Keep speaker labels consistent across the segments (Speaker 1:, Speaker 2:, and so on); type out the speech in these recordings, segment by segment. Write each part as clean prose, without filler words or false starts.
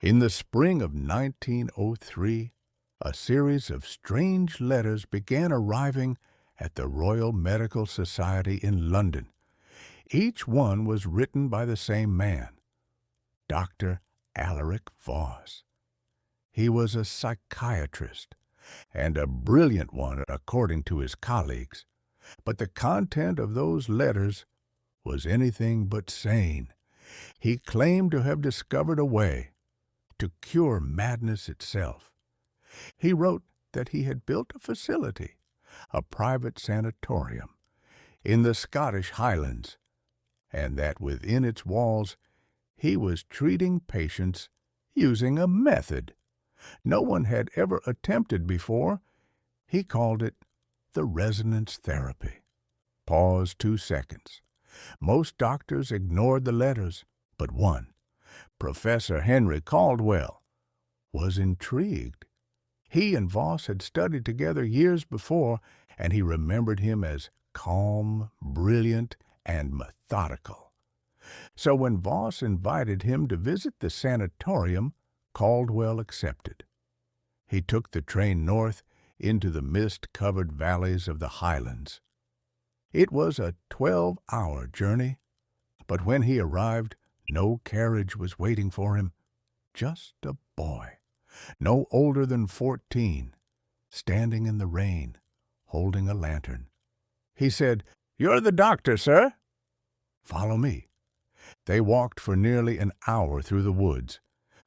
Speaker 1: In the spring of 1903, a series of strange letters began arriving at the Royal Medical Society in London. Each one was written by the same man, Dr. Alaric Voss. He was a psychiatrist, and a brilliant one according to his colleagues. But the content of those letters was anything but sane. He claimed to have discovered a way to cure madness itself. He wrote that he had built a facility, a private sanatorium, in the Scottish Highlands, and that within its walls he was treating patients using a method no one had ever attempted before. He called it the resonance therapy. Pause 2 seconds. Most doctors ignored the letters, but one, Professor Henry Caldwell, was intrigued. He and Voss had studied together years before, and he remembered him as calm, brilliant, and methodical. So when Voss invited him to visit the sanatorium, Caldwell accepted. He took the train north into the mist-covered valleys of the Highlands. It was a 12-hour journey, but when he arrived, no carriage was waiting for him. Just a boy, no older than 14, standing in the rain, holding a lantern. He said, "You're the doctor, sir." "Follow me." They walked for nearly an hour through the woods.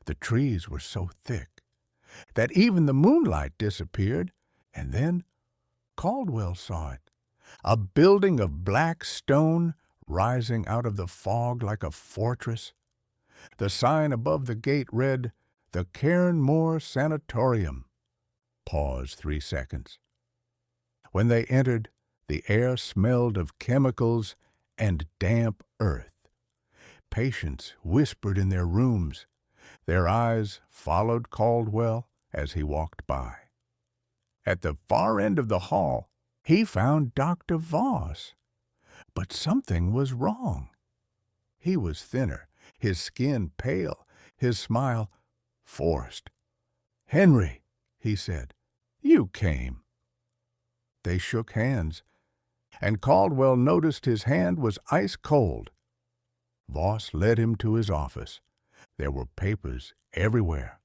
Speaker 1: The trees were so thick that even the moonlight disappeared, and then Caldwell saw it, a building of black stone rising out of the fog like a fortress. The sign above the gate read, "The Cairnmore Sanatorium." Pause 3 seconds. When they entered, the air smelled of chemicals and damp earth. Patients whispered in their rooms. Their eyes followed Caldwell as he walked by. At the far end of the hall, he found Dr. Voss. But something was wrong. He was thinner, his skin pale, his smile forced. "Henry," he said, "you came." They shook hands, and Caldwell noticed his hand was ice cold. Voss led him to his office. There were papers everywhere,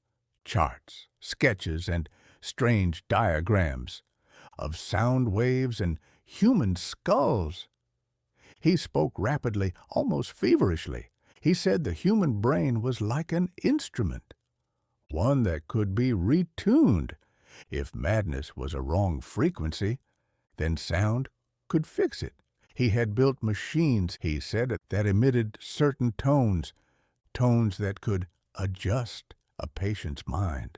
Speaker 1: charts, sketches, and strange diagrams of sound waves and human skulls. He spoke rapidly, almost feverishly. He said the human brain was like an instrument, one that could be retuned. If madness was a wrong frequency, then sound could fix it. He had built machines, he said, that emitted certain tones, tones that could adjust a patient's mind.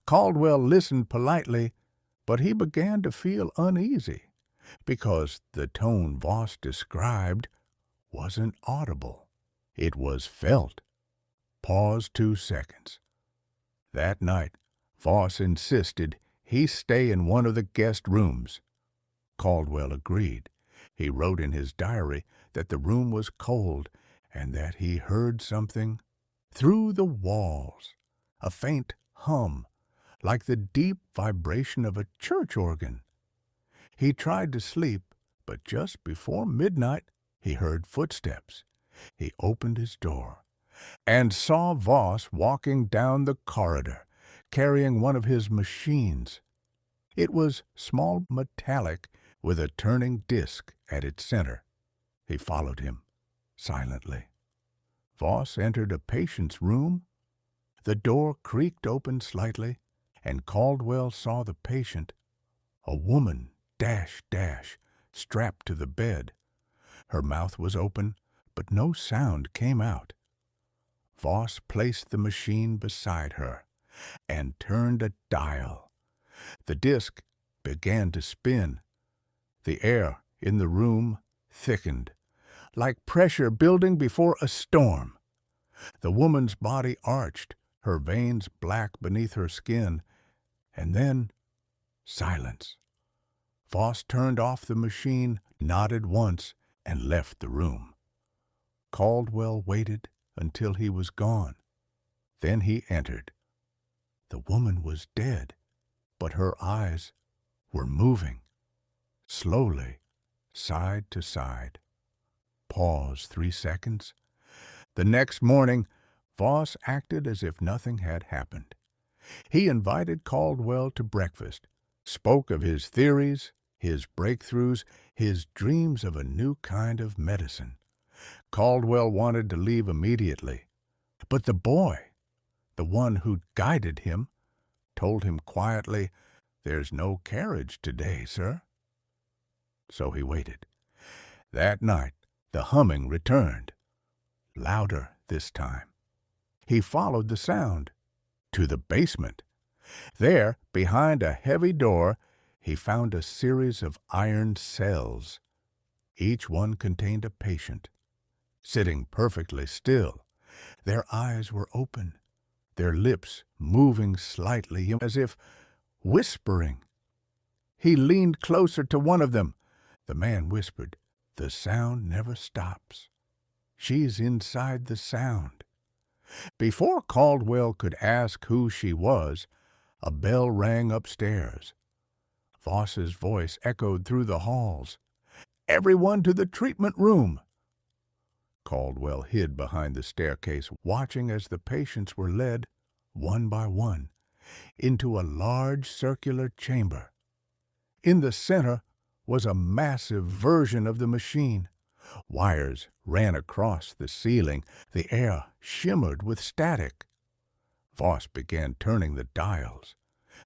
Speaker 1: Caldwell listened politely, but he began to feel uneasy, because the tone Voss described wasn't audible. It was felt. Pause 2 seconds. That night, Voss insisted he stay in one of the guest rooms. Caldwell agreed. He wrote in his diary that the room was cold and that he heard something through the walls, a faint hum, like the deep vibration of a church organ. He tried to sleep, but just before midnight he heard footsteps. He opened his door and saw Voss walking down the corridor, carrying one of his machines. It was small, metallic, with a turning disc at its center. He followed him, silently. Voss entered a patient's room. The door creaked open slightly, and Caldwell saw the patient, a woman, strapped to the bed. Her mouth was open, but no sound came out. Voss placed the machine beside her and turned a dial. The disc began to spin. The air in the room thickened, like pressure building before a storm. The woman's body arched, her veins black beneath her skin, and then silence. Voss turned off the machine, nodded once, and left the room. Caldwell waited until he was gone. Then he entered. The woman was dead, but her eyes were moving, slowly, side to side. Pause 3 seconds. The next morning, Voss acted as if nothing had happened. He invited Caldwell to breakfast, spoke of his theories, his breakthroughs, his dreams of a new kind of medicine. Caldwell wanted to leave immediately, but the boy, the one who'd guided him, told him quietly, "There's no carriage today, sir." So he waited. That night, the humming returned, louder this time. He followed the sound to the basement. There, behind a heavy door, he found a series of iron cells. Each one contained a patient, sitting perfectly still. Their eyes were open, their lips moving slightly as if whispering. He leaned closer to one of them. The man whispered, "The sound never stops. She's inside the sound." Before Caldwell could ask who she was, a bell rang upstairs. Voss's voice echoed through the halls. "Everyone to the treatment room!" Caldwell hid behind the staircase, watching as the patients were led, one by one, into a large circular chamber. In the center was a massive version of the machine. Wires ran across the ceiling. The air shimmered with static. Voss began turning the dials.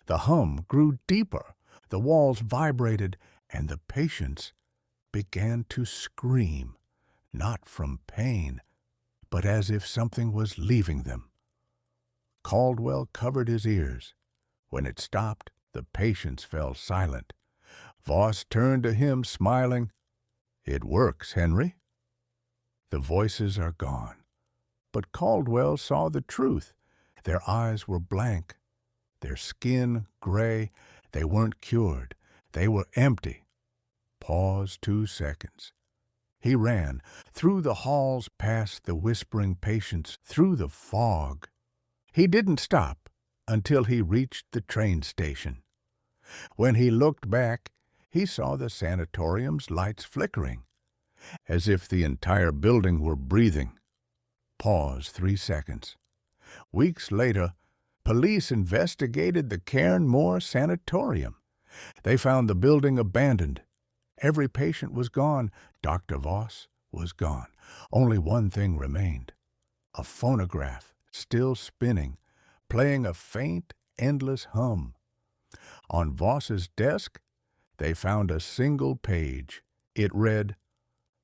Speaker 1: The hum grew deeper. The walls vibrated, and the patients began to scream, not from pain, but as if something was leaving them. Caldwell covered his ears. When it stopped, the patients fell silent. Voss turned to him, smiling. "It works, Henry." The voices are gone. But Caldwell saw the truth. Their eyes were blank, their skin gray. They weren't cured. They were empty. Pause 2 seconds. He ran through the halls, past the whispering patients, through the fog. He didn't stop until he reached the train station. When he looked back, he saw the sanatorium's lights flickering, as if the entire building were breathing. Pause 3 seconds. Weeks later, police investigated the Cairnmore Sanatorium. They found the building abandoned. Every patient was gone. Dr. Voss was gone. Only one thing remained: a phonograph still spinning, playing a faint, endless hum. On Voss's desk, they found a single page. It read,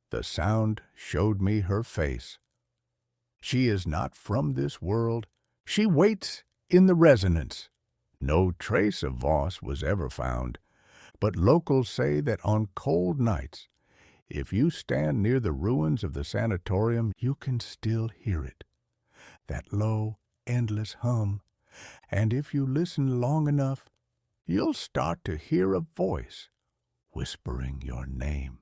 Speaker 1: "The sound showed me her face. She is not from this world. She waits in the resonance." No trace of Voss was ever found, but locals say that on cold nights, if you stand near the ruins of the sanatorium, you can still hear it, that low, endless hum, and if you listen long enough, you'll start to hear a voice whispering your name.